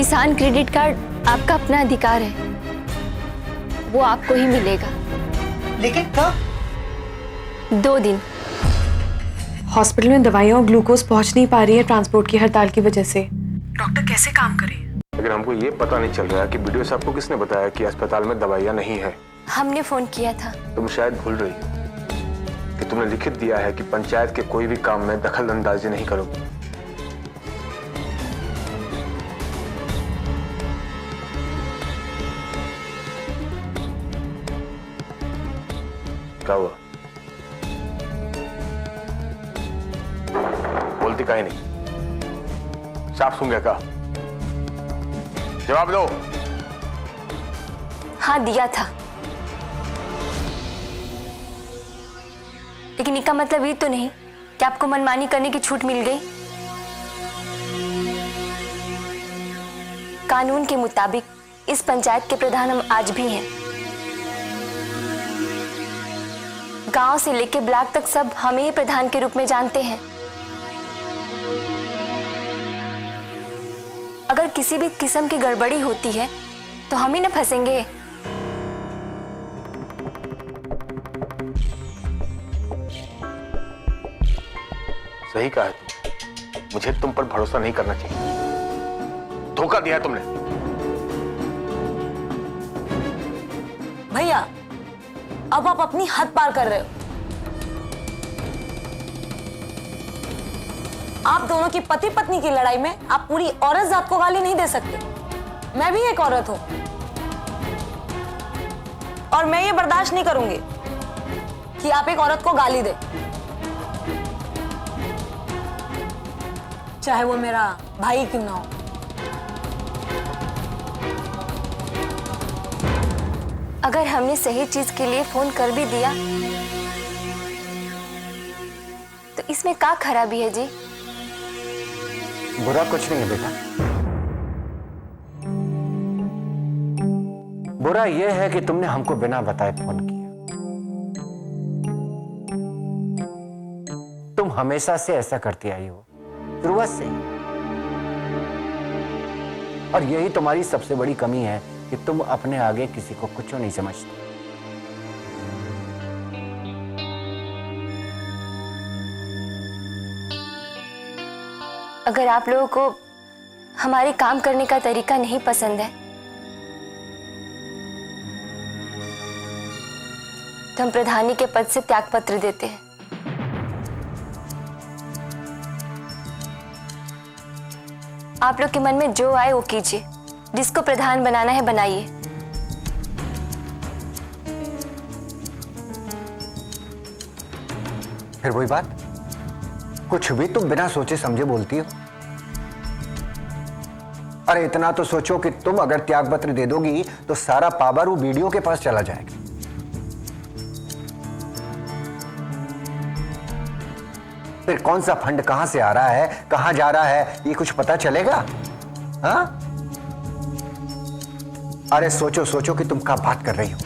किसान credit card आपका अपना अधिकार है, वो आपको ही मिलेगा। लेकिन कब? 2 दिन। हॉस्पिटल में दवाइयाँ और ग्लूकोज पहुंच नहीं पा रही है ट्रांसपोर्ट की हड़ताल की वजह से। डॉक्टर कैसे काम करें? लेकिन हमको ये पता नहीं चल रहा है कि वीडियो से आपको किसने बताया कि अस्पताल में दवाइयाँ नहीं है। हमने फोन किया था। तुम शायद भूल रही हो कि तुमने लिखित दिया है कि पंचायत के कोई भी काम में दखल अंदाजी नहीं करोगे। क्या हुआ? बोलती काहे नहीं? साफ सुन गया का? जवाब दो। हाँ दिया था, लेकिन इसका मतलब ये तो नहीं कि आपको मनमानी करने की छूट मिल गई। कानून के मुताबिक इस पंचायत के प्रधान हम आज भी हैं। गांव से लेकर ब्लॉक तक सब हमें ही प्रधान के रूप में जानते हैं। अगर किसी भी किस्म की गड़बड़ी होती है तो हम ही न फंसेंगे। सही कहा है तुम। मुझे तुम पर भरोसा नहीं करना चाहिए। धोखा दिया तुमने। भैया, अब आप अपनी हद पार कर रहे हो। आप दोनों की पति पत्नी की लड़ाई में आप पूरी औरत जात को गाली नहीं दे सकते। मैं भी एक औरत हूं और मैं ये बर्दाश्त नहीं करूंगी कि आप एक औरत को गाली दे, चाहे वो मेरा भाई क्यों ना हो। अगर हमने सही चीज के लिए फोन कर भी दिया तो इसमें क्या खराबी है जी? बुरा कुछ नहीं है बेटा। बुरा यह है कि तुमने हमको बिना बताए फोन किया। तुम हमेशा से ऐसा करती आई हो, शुरुआत से ही। और यही तुम्हारी सबसे बड़ी कमी है कि तुम अपने आगे किसी को कुछ नहीं समझते। अगर आप लोगों को हमारे काम करने का तरीका नहीं पसंद है तो हम प्रधानी के पद से त्यागपत्र देते हैं। आप लोग के मन में जो आए वो कीजिए, जिसको प्रधान बनाना है बनाइए। फिर वही बात, कुछ भी तुम बिना सोचे समझे बोलती हो। अरे इतना तो सोचो कि तुम अगर त्यागपत्र दे दोगी तो सारा पावर वो वीडियो के पास चला जाएगा। फिर कौन सा फंड कहां से आ रहा है, कहां जा रहा है, ये कुछ पता चलेगा? हाँ? अरे सोचो सोचो कि तुम क्या बात कर रही हो।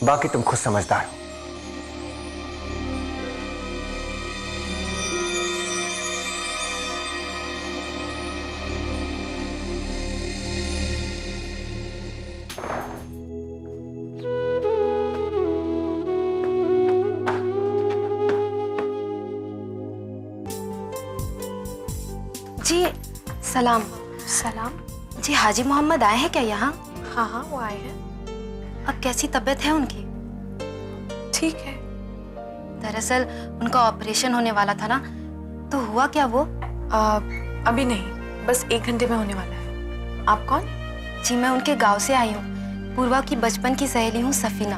बाकी तुम खुद समझदार हो। जी सलाम। सलाम। जी हाजी मोहम्मद आए हैं क्या यहाँ? हाँ हाँ वो आए हैं। अब कैसी तबीयत है उनकी? ठीक है। दरअसल उनका ऑपरेशन होने वाला था ना, तो हुआ क्या वो? अभी नहीं, बस 1 घंटे में होने वाला है। आप कौन? जी मैं उनके गांव से आई हूँ। पूर्वा की बचपन की सहेली हूँ सफीना।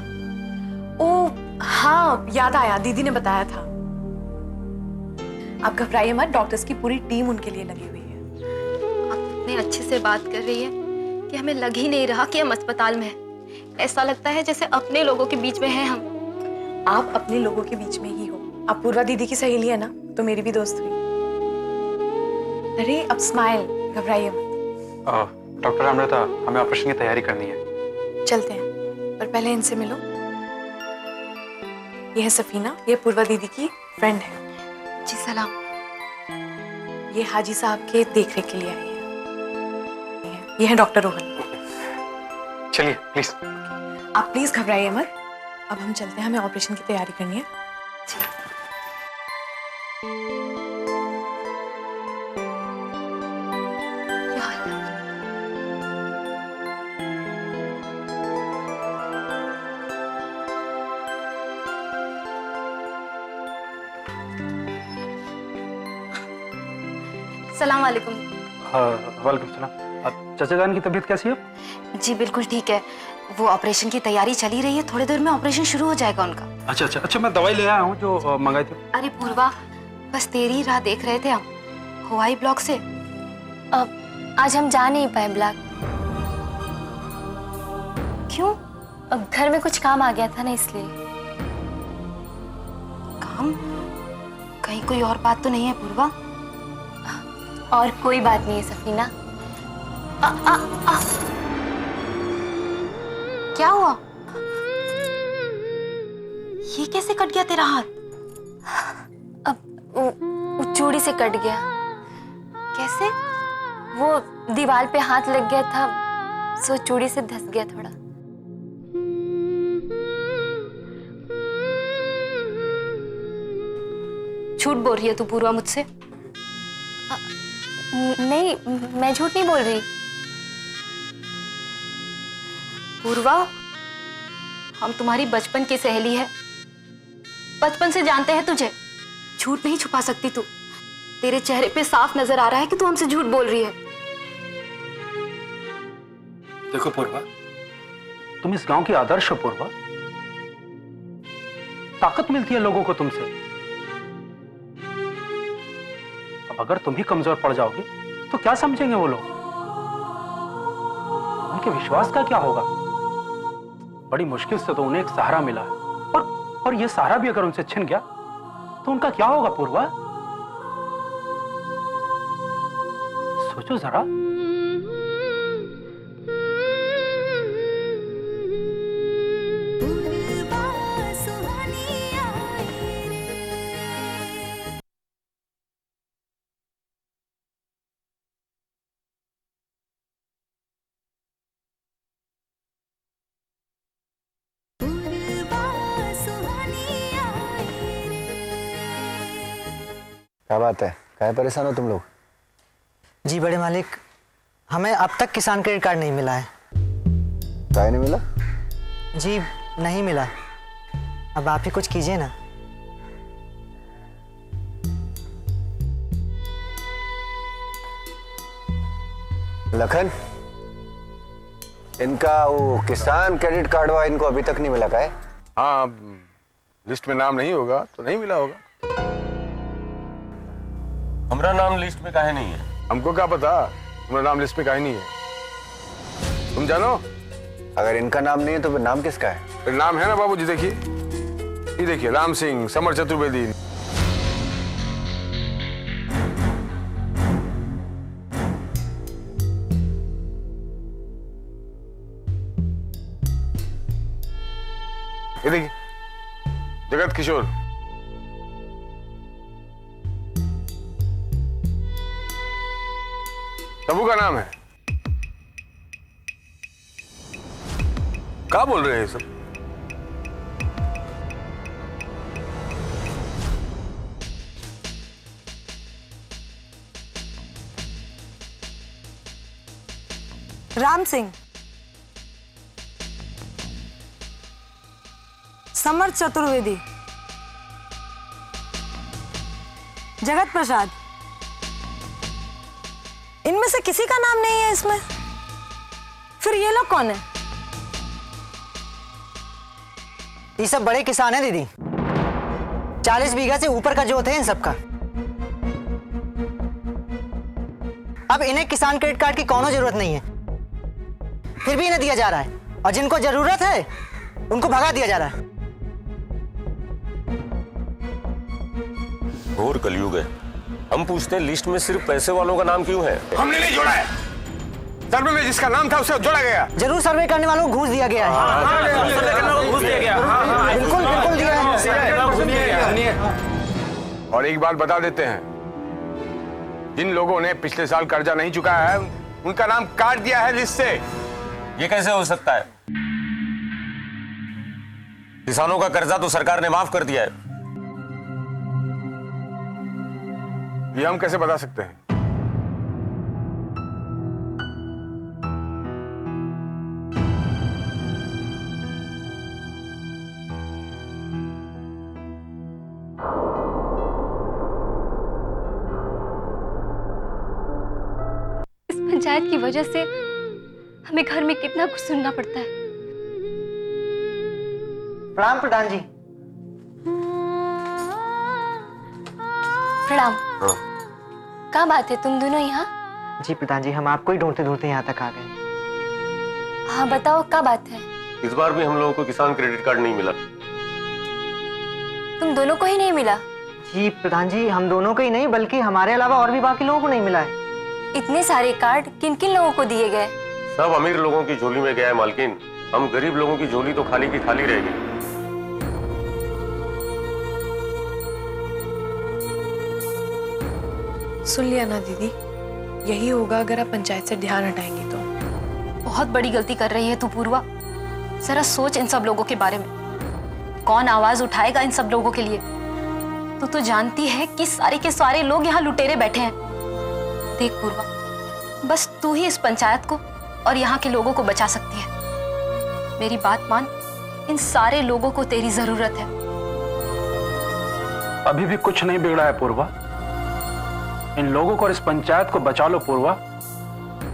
ओ हाँ याद आया, दीदी ने बताया था। आप घबराइए मत, डॉक्टर्स की पूरी टीम उनके लिए लगी हुई है। आप इतने अच्छे से बात कर रही है कि हमें लग ही नहीं रहा कि हम अस्पताल में हैं। ऐसा लगता है जैसे अपने लोगों के बीच में हैं हम। आप अपने लोगों के बीच में ही हो। आप पूर्वा दीदी की सहेली है ना, तो मेरी भी दोस्त हुई। अरे अब स्माइल, घबराइए मत। डॉक्टर अमृता, हमें ऑपरेशन की तैयारी करनी है। चलते हैं, पर पहले इनसे मिलो। ये है सफीना, ये पूर्वा दीदी की फ्रेंड है। जी सलाम। ये हाजी साहब के देखरेख के लिए आई है। ये है डॉक्टर रोहन। चलिए प्लीज। आप प्लीज घबराइए मत। अब हम चलते हैं, हमें ऑपरेशन की तैयारी करनी है। सलाम वालेकुम। वालेकुम सलाम। चाचा जान की तबीयत कैसी है? जी बिल्कुल ठीक है। वो ऑपरेशन की तैयारी चली रही है, थोड़ी देर में ऑपरेशन शुरू हो जाएगा उनका। अच्छा, मैं दवाई ले आया हूँ जो मंगाई थी। अरे पूर्वा, बस तेरी राह देख रहे थे हम, हुआई ब्लॉक से। अब आज हम जा नहीं पाए ब्लॉक। क्यों? अब घर में कुछ काम आ गया था ना, इसलिए। काम? कहीं कोई और बात तो नहीं है पूर्वा? और कोई बात नहीं है सफीना। क्या हुआ? ये कैसे कट गया तेरा हाथ? अब वो चूड़ी से कट गया। कैसे? वो दीवार पे हाथ लग गया था, सो चूड़ी से धंस गया थोड़ा। झूठ बोल रही है तू पूर्वा मुझसे? नहीं, मैं झूठ नहीं बोल रही। पूर्वा, हम तुम्हारी बचपन की सहेली है, बचपन से जानते हैं तुझे। झूठ नहीं छुपा सकती तू। तेरे चेहरे पे साफ नजर आ रहा है कि तू हमसे झूठ बोल रही है। देखो पूर्वा, तुम इस गांव की आदर्श हो पूर्वा। ताकत मिलती है लोगों को तुमसे। अब अगर तुम ही कमजोर पड़ जाओगे तो क्या समझेंगे वो लोग? उनके विश्वास का क्या होगा? बड़ी मुश्किल से तो उन्हें एक सहारा मिला है, और ये सहारा भी अगर उनसे छिन गया तो उनका क्या होगा पूर्वा? सोचो जरा। क्या बात है, काहे परेशान हो तुम लोग? जी बड़े मालिक, हमें अब तक किसान क्रेडिट कार्ड नहीं मिला है। काहे नहीं मिला? जी नहीं मिला। अब आप ही कुछ कीजिए ना। लखन, इनका वो किसान क्रेडिट कार्ड हुआ, इनको अभी तक नहीं मिला काहे? हाँ, लिस्ट में नाम नहीं होगा तो नहीं मिला होगा। हमारा नाम लिस्ट में काहे नहीं है? हमको क्या पता तुम्हारा नाम लिस्ट में काहे नहीं है? तुम जानो? अगर इनका नाम नहीं है तो फिर नाम किसका है? फिर नाम है ना बाबूजी, देखिए ये देखिए, राम सिंह, समर चतुर्वेदी। ये देखिए, जगत किशोर। तबू का नाम है। क्या बोल रहे हैं सब? राम सिंह, समर चतुर्वेदी, जगत प्रसाद, इनमें से किसी का नाम नहीं है इसमें। फिर ये लोग कौन है? ये सब बड़े किसान हैं दीदी, 40 बीघा से ऊपर का जोत है इन सबका। अब इन्हें किसान क्रेडिट कार्ड की कोनो जरूरत नहीं है, फिर भी इन्हें दिया जा रहा है, और जिनको जरूरत है उनको भगा दिया जा रहा है। घोर कलयुग है। हम पूछते हैं लिस्ट में सिर्फ पैसे वालों का नाम क्यों है? हमने नहीं जोड़ा है। सर्वे में जिसका नाम था उसे जोड़ा गया। जरूर सर्वे करने वालों को घूस दिया गया है। बिल्कुल बिल्कुल दिया है। और एक बात बता देते हैं, जिन लोगों ने पिछले साल कर्जा नहीं चुकाया है उनका नाम काट दिया है लिस्ट से। ये कैसे हो सकता है? किसानों का कर्जा तो सरकार ने माफ कर दिया है। ये हम कैसे बता सकते हैं? इस पंचायत की वजह से हमें घर में कितना कुछ सुनना पड़ता है। प्रणाम प्रधान जी। प्रणाम। क्या बात है, तुम दोनों यहाँ? जी प्रधान जी, हम आपको ही ढूंढते ढूंढते यहाँ तक आ गए। हाँ बताओ, क्या बात है? इस बार भी हम लोगों को किसान क्रेडिट कार्ड नहीं मिला। तुम दोनों को ही नहीं मिला? जी प्रधान जी, हम दोनों को ही नहीं बल्कि हमारे अलावा और भी बाकी लोगों को नहीं मिला है। इतने सारे कार्ड किन किन लोगों को दिए गए? सब अमीर लोगों की झोली में गया है मालकिन। हम गरीब लोगों की झोली तो खाली की खाली रह गई। सुन लिया ना दीदी, यही होगा अगर आप पंचायत से ध्यान हटाएंगी तो। बहुत बड़ी गलती कर रही है तू पूर्वा। जरा सोच इन सब लोगों के बारे में। कौन आवाज उठाएगा इन सब लोगों के लिए? तू तो जानती है कि सारे के सारे लोग यहाँ लुटेरे बैठे हैं। देख पूर्वा, बस तू ही इस पंचायत को और यहाँ के लोगों को बचा सकती है। मेरी बात मान, इन सारे लोगों को तेरी जरूरत है। अभी भी कुछ नहीं बिगड़ा है पूर्वा। इन लोगों को और इस पंचायत को बचा लो पूर्वा।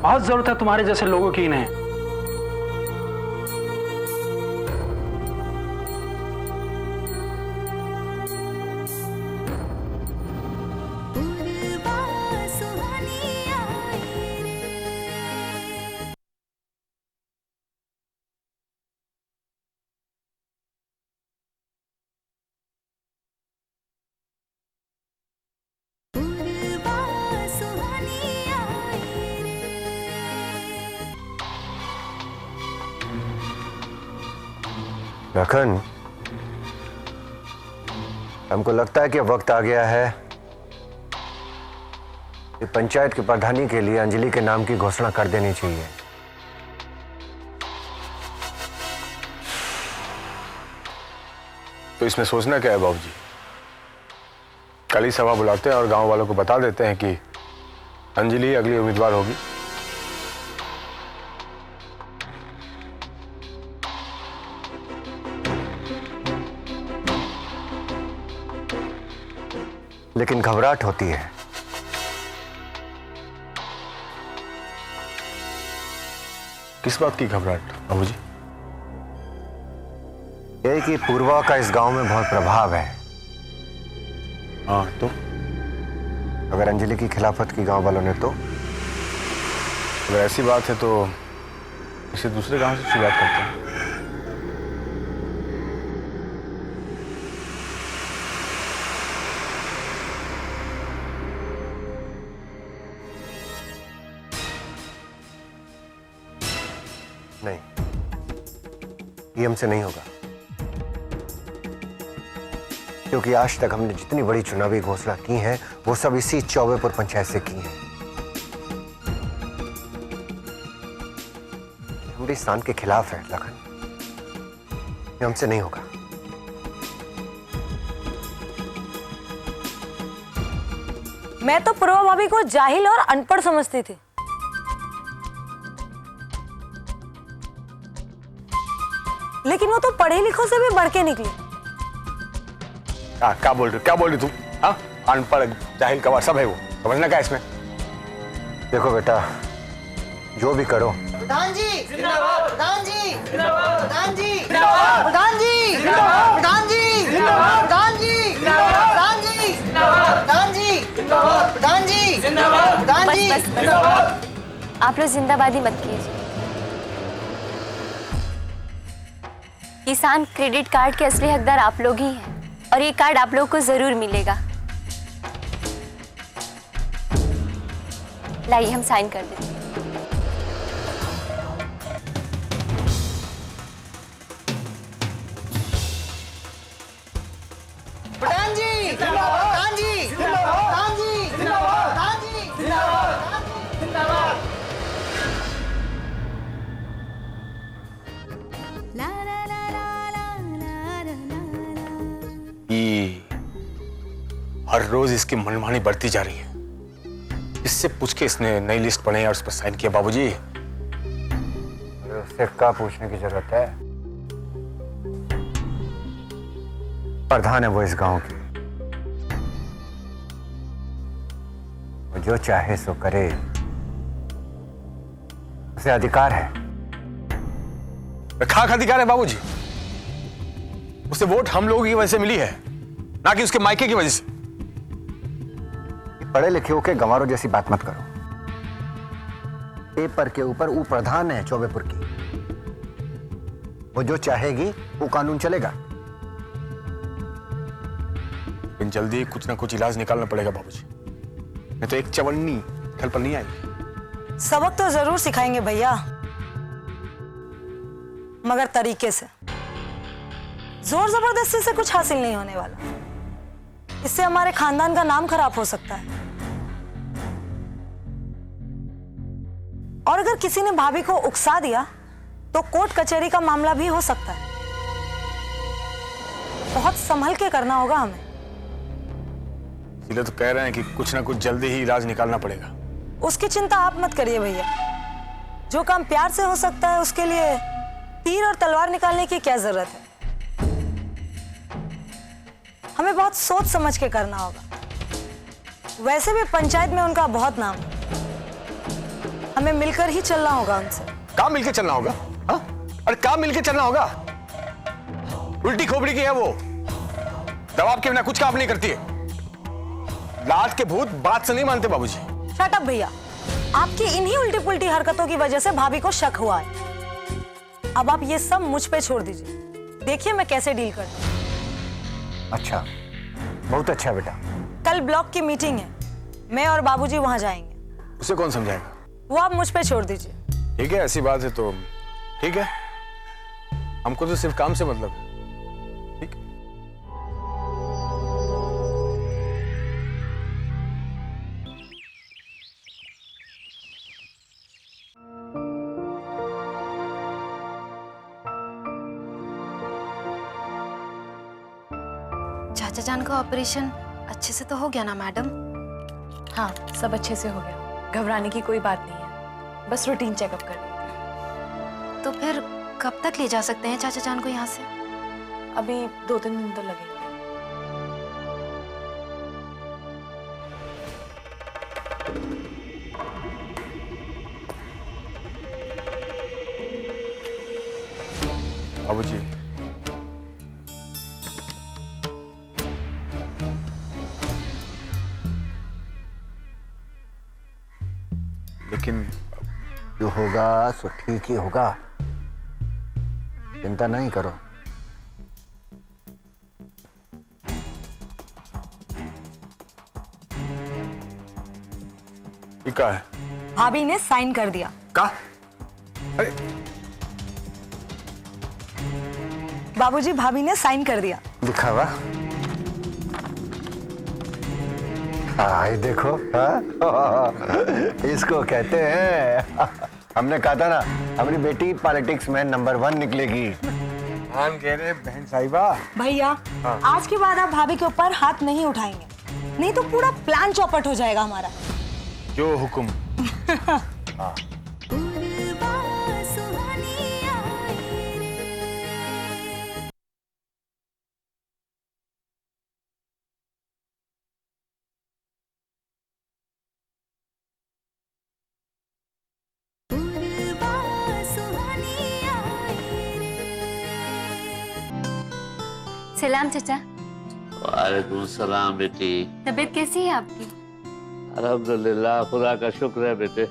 बहुत जरूरत है तुम्हारे जैसे लोगों की इन्हें। लखन, हमको लगता है कि वक्त आ गया है कि पंचायत की प्रधानी के लिए अंजलि के नाम की घोषणा कर देनी चाहिए। तो इसमें सोचना क्या है बाबूजी? कल ही सभा बुलाते हैं और गांव वालों को बता देते हैं कि अंजलि अगली उम्मीदवार होगी। लेकिन घबराहट होती है। किस बात की घबराहट बाबूजी? यही कि पूर्वा का इस गांव में बहुत प्रभाव है। हाँ तो अगर अंजलि की खिलाफत की गांव वालों ने तो अगर ऐसी बात है तो इसे दूसरे गांव से शुरुआत करते हैं। नहीं, ये हमसे नहीं होगा, क्योंकि आज तक हमने जितनी बड़ी चुनावी घोषणा की है वो सब इसी चौबेपुर पंचायत से की है। हमारी स्थान के खिलाफ है लखन, ये हमसे नहीं होगा। मैं तो पूर्वा भाभी को जाहिल और अनपढ़ समझती थी, लेकिन वो तो पढ़े लिखों से भी बढ़ के निकली। क्या बोल रही तुम? हाँ, अनपढ़ जाहिल कवार सब है वो, समझना क्या इसमें? देखो बेटा, जो भी करो। प्रधान जी जिंदाबाद, प्रधान जी जिंदाबाद, प्रधान जी जिंदाबाद, प्रधान जी जिंदाबाद, प्रधान जी जिंदाबाद, प्रधान जी जिंदाबाद, प्रधान जी जिंदाबाद, प्रधान जी जिंदाबाद, प्रधान जी जिंदाबाद, प्रधान जी जिंदाबाद। आप लोग जिंदाबादी मत कीजिए। किसान क्रेडिट कार्ड के असली हकदार आप लोग ही हैं और ये कार्ड आप लोगों को जरूर मिलेगा। लाइए हम साइन कर देते हैं। प्रधान जी जिंदाबाद, प्रधान जी जिंदाबाद, प्रधान जी जिंदाबाद, प्रधान जी हर रोज इसकी मनमानी बढ़ती जा रही है। इससे पूछ के इसने नई लिस्ट बनाई और उस पर साइन किया। बाबूजी, उससे क्या पूछने की जरूरत है? प्रधान है वो इस गांव की, वो जो चाहे सो करे, उसे अधिकार है। खाक अधिकार है बाबूजी। उसे वोट हम लोगों की वजह से मिली है, ना कि उसके मायके की वजह से। पढ़े लिखे होके गंवारों जैसी बात मत करो। पेपर के ऊपर वो प्रधान है चौबेपुर की, वो जो चाहेगी वो कानून चलेगा। लेकिन जल्दी कुछ ना कुछ इलाज निकालना पड़ेगा बाबूजी, नहीं तो एक चवन्नी घर पर नहीं आएगी। सबक तो जरूर सिखाएंगे भैया, मगर तरीके से। जोर जबरदस्ती से कुछ हासिल नहीं होने वाला। इससे हमारे खानदान का नाम खराब हो सकता है। और अगर किसी ने भाभी को उकसा दिया तो कोर्ट कचहरी का मामला भी हो सकता है। बहुत संभल के करना होगा हमें। इसलिए तो कह रहे हैं कि कुछ ना कुछ जल्दी ही इलाज निकालना पड़ेगा। उसकी चिंता आप मत करिए भैया। जो काम प्यार से हो सकता है उसके लिए तीर और तलवार निकालने की क्या जरूरत है। हमें बहुत सोच समझ के करना होगा। वैसे भी पंचायत में उनका बहुत नाम है। हमें मिलकर ही चलना होगा उनसे। काम मिलके चलना होगा? हाँ? अरे काम मिलके चलना होगा। उल्टी खोपड़ी की है वो, दबाव के बिना कुछ काम नहीं करती है। लात के भूत बात से नहीं मानते बाबूजी। शट अप भैया, आपकी इन्हीं उल्टी पुल्टी हरकतों की वजह से भाभी को शक हुआ है। अब आप ये सब मुझ पे छोड़ दीजिए, देखिए मैं कैसे डील करती हूँ। अच्छा, बहुत अच्छा बेटा। कल ब्लॉक की मीटिंग है, मैं और बाबूजी वहां जाएंगे। उसे कौन समझाएगा? वो आप मुझ पे छोड़ दीजिए। ठीक है, ऐसी बात है तो ठीक है। हमको तो सिर्फ काम से मतलब है। ठीक है। चाचा जान का ऑपरेशन अच्छे से तो हो गया ना मैडम? हाँ, सब अच्छे से हो गया। घबराने की कोई बात नहीं है, बस रूटीन चेकअप कर रही थी। तो फिर कब तक ले जा सकते हैं चाचा जान को यहाँ से? अभी 2-3 दिन तो लगेंगे। बाबूजी, लेकिन जो होगा सो ठीक ही होगा, चिंता नहीं करो। ये क्या है? भाभी ने साइन कर दिया। का? अरे बाबूजी, भाभी ने साइन कर दिया। दिखावा। हाँ, देखो। हाँ? इसको कहते हैं, हमने कहा था ना हमारी बेटी पॉलिटिक्स में नंबर 1 निकलेगी। भान कह रहे बहन साहिबा। भैया, आज के बाद आप भाभी के ऊपर हाथ नहीं उठाएंगे, नहीं तो पूरा प्लान चौपट हो जाएगा हमारा। जो हुक्म। हाँ। सलाम चाचा। वालेकुम सलाम बेटी। तबीयत कैसी है आपकी? अल्हम्दुलिल्लाह, खुदा का शुक्र है बेटे।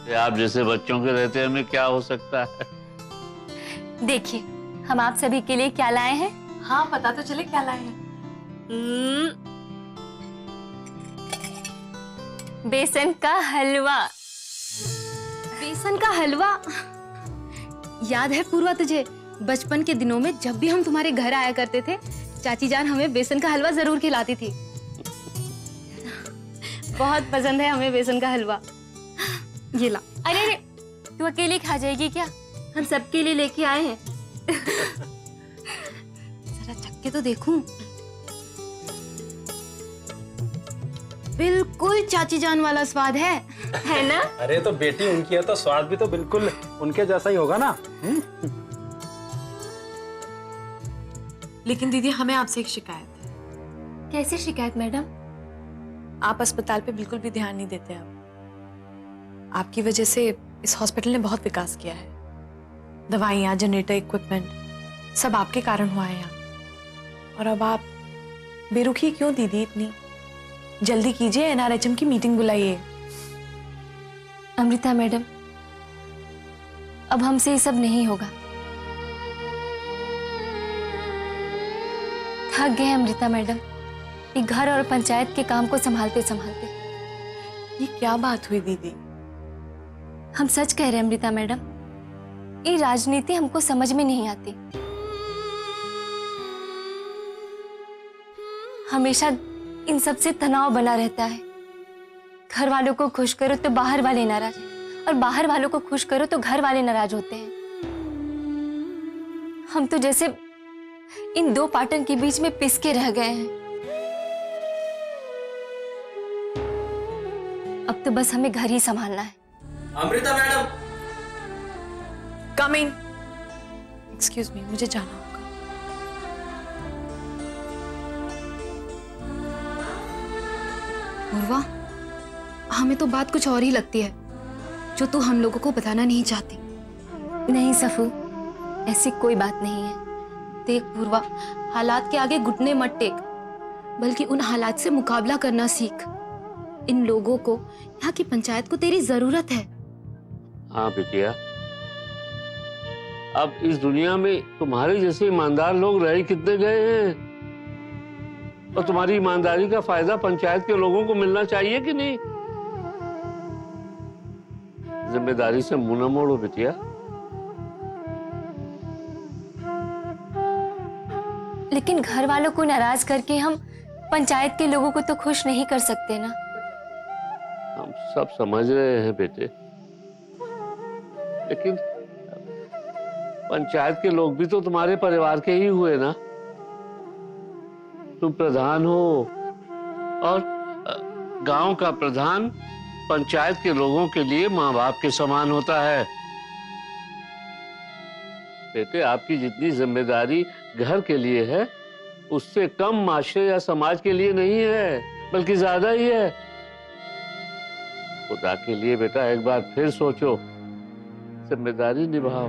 ये आप जैसे बच्चों के रहते हमें क्या हो सकता है। देखिए, हम आप सभी के लिए क्या लाए हैं। हाँ, पता तो चले क्या लाए हैं। बेसन का हलवा। बेसन का हलवा? याद है पूर्वा तुझे, बचपन के दिनों में जब भी हम तुम्हारे घर आया करते थे, चाची जान हमें बेसन का हलवा जरूर खिलाती थी। बहुत पसंद है हमें बेसन का हलवा। ये ला। अरे अरे, तू अकेले खा जाएगी क्या? हम सबके लिए लेके आए हैं। जरा चख के तो देखूं। बिल्कुल चाची जान वाला स्वाद है ना? अरे तो बेटी उनकी है तो स्वाद भी तो बिल्कुल उनके जैसा ही होगा ना। लेकिन दीदी हमें आपसे एक शिकायत है। कैसी शिकायत मैडम? आप अस्पताल पे बिल्कुल भी ध्यान नहीं देते आप। आपकी वजह से इस हॉस्पिटल ने बहुत विकास किया है। दवाइयाँ, जनरेटर, इक्विपमेंट सब आपके कारण हुआ है यहाँ। और अब आप बेरुखी क्यों दीदी इतनी? जल्दी कीजिए, एनआरएचएम की मीटिंग बुलाइए। अमृता मैडम, अब हमसे ये सब नहीं होगा। थक गए अमृता मैडम, ये घर और पंचायत के काम को संभालते संभालते। ये क्या बात हुई दीदी? हम सच कह रहे हैं अमृता मैडम, ये राजनीति हमको समझ में नहीं आती। हमेशा इन सब से तनाव बना रहता है। घर वालों को खुश करो तो बाहर वाले नाराज, और बाहर वालों को खुश करो तो घर वाले नाराज होते हैं। हम तो जैसे इन दो पाटन के बीच में पिस के रह गए हैं। अब तो बस हमें घर ही संभालना है। Amrita madam, coming. Excuse me, मुझे जाना होगा। पूर्वा, हमें तो बात कुछ और ही लगती है, जो तू हम लोगों को बताना नहीं चाहती। नहीं सफू, ऐसी कोई बात नहीं है। देख पूर्वा, हालात के आगे घुटने मत टेक, बल्कि उन हालात से मुकाबला करना सीख। इन लोगों को, यहाँ की पंचायत को तेरी जरूरत है। हाँ बिटिया, अब इस दुनिया में तुम्हारे जैसे ईमानदार लोग रह कितने गए हैं, और तुम्हारी ईमानदारी का फायदा पंचायत के लोगों को मिलना चाहिए कि नहीं? जिम्मेदारी से मुंह न मोड़ो बिटिया। लेकिन घर वालों को नाराज करके हम पंचायत के लोगों को तो खुश नहीं कर सकते ना। हम सब समझ रहे हैं बेटे, लेकिन पंचायत के लोग भी तो तुम्हारे परिवार के ही हुए ना। तुम प्रधान हो, और गांव का प्रधान पंचायत के लोगों के लिए माँ बाप के समान होता है। बेटे, आपकी जितनी जिम्मेदारी घर के लिए है, उससे कम माशरे या समाज के लिए नहीं है, बल्कि ज्यादा ही है। खुदा के लिए बेटा एक बार फिर सोचो, जिम्मेदारी निभाओ।